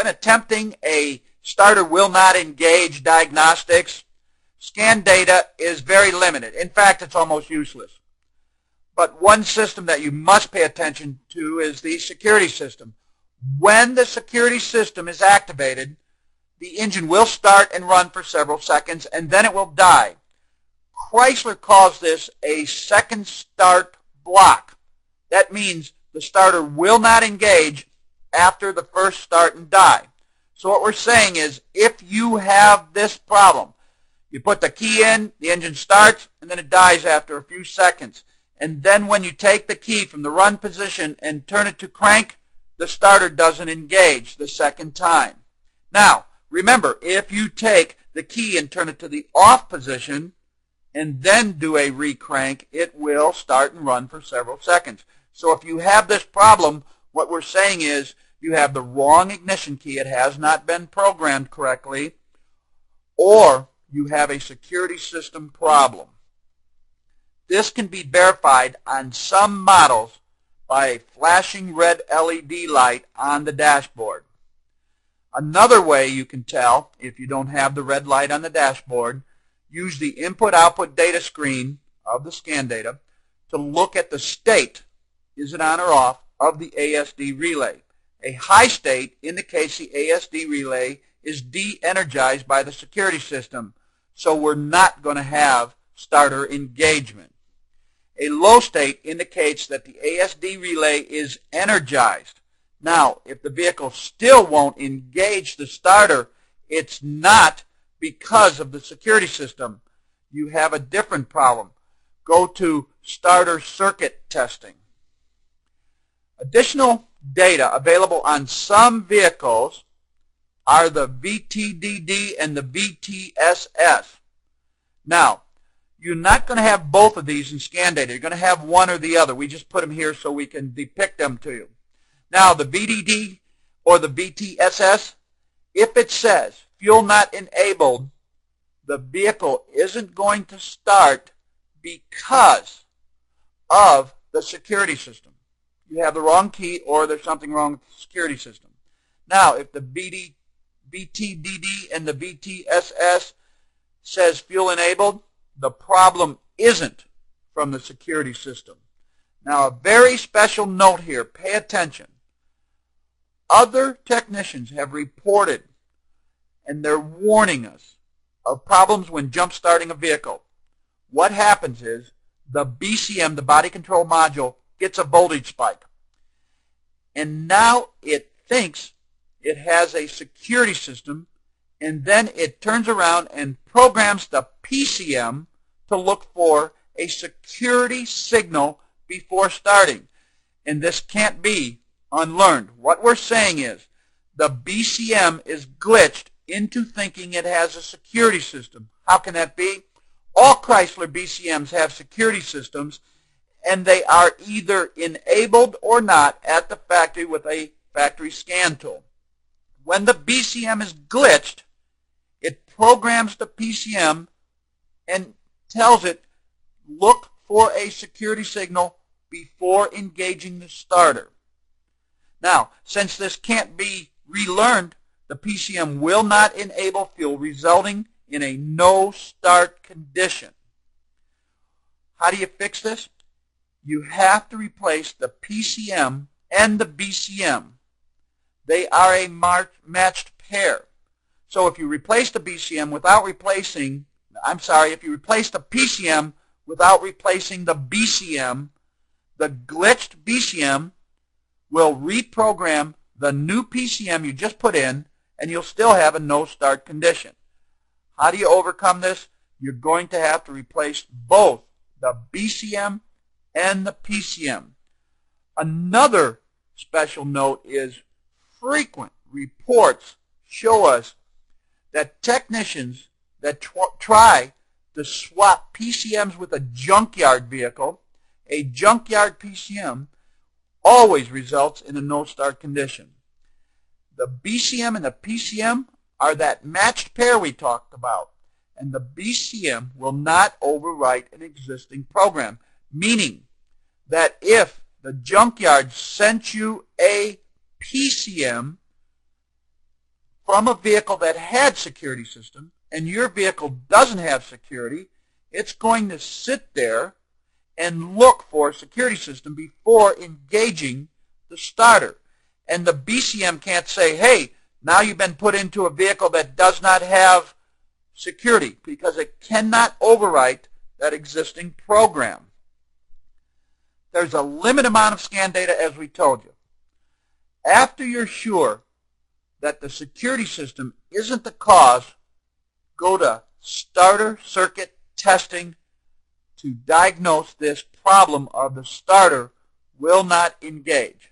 when attempting a starter will not engage diagnostics, scan data is very limited. In fact, it's almost useless. But one system that you must pay attention to is the security system. When the security system is activated, the engine will start and run for several seconds, and then it will die. Chrysler calls this a second start block. That means the starter will not engage after the first start and die. So what we're saying is, if you have this problem, you put the key in, the engine starts, and then it dies after a few seconds. And then when you take the key from the run position and turn it to crank, the starter doesn't engage the second time. Now, remember, if you take the key and turn it to the off position and then do a re-crank, it will start and run for several seconds. So if you have this problem, what we're saying is you have the wrong ignition key, it has not been programmed correctly, or you have a security system problem. This can be verified on some models by a flashing red LED light on the dashboard. Another way you can tell if you don't have the red light on the dashboard, use the input-output data screen of the scan data to look at the state, is it on or off, of the ASD relay. A high state indicates the ASD relay is de-energized by the security system, so we're not going to have starter engagement. A low state indicates that the ASD relay is energized. Now, if the vehicle still won't engage the starter, it's not because of the security system. You have a different problem. Go to starter circuit testing. Additional data available on some vehicles are the VTDD and the VTSS. Now, you're not going to have both of these in scan data. You're going to have one or the other. We just put them here so we can depict them to you. Now, the VDD or the VTSS, if it says fuel not enabled, the vehicle isn't going to start because of the security system. You have the wrong key or there's something wrong with the security system. Now, if the VTDD and the VTSS says fuel enabled, the problem isn't from the security system. Now, a very special note here, pay attention. Other technicians have reported, and they're warning us, of problems when jump starting a vehicle. What happens is the BCM, the body control module, gets a voltage spike. And now it thinks it has a security system, and then it turns around and programs the PCM to look for a security signal before starting. And this can't be unlearned. What we're saying is the BCM is glitched into thinking it has a security system. How can that be? All Chrysler BCMs have security systems, and they are either enabled or not at the factory with a factory scan tool. When the BCM is glitched, it programs the PCM and tells it, look for a security signal before engaging the starter. Now, since this can't be relearned, the PCM will not enable fuel, resulting in a no-start condition. How do you fix this? You have to replace the PCM and the BCM. They are a matched pair. So if you replace the BCM without replacing, if you replace the PCM without replacing the BCM, the glitched BCM will reprogram the new PCM you just put in, and you'll still have a no-start condition. How do you overcome this? You're going to have to replace both the BCM and the PCM. Another special note is frequent reports show us that technicians that try to swap PCMs with a junkyard vehicle, a junkyard PCM always results in a no-start condition. The BCM and the PCM are that matched pair we talked about, and the BCM will not overwrite an existing program, meaning that if the junkyard sent you a PCM from a vehicle that had security system and your vehicle doesn't have security, it's going to sit there and look for a security system before engaging the starter. And the BCM can't say, hey, now you've been put into a vehicle that does not have security, because it cannot overwrite that existing program. There's a limited amount of scan data, as we told you. After you're sure that the security system isn't the cause, go to starter circuit testing to diagnose this problem of the starter will not engage.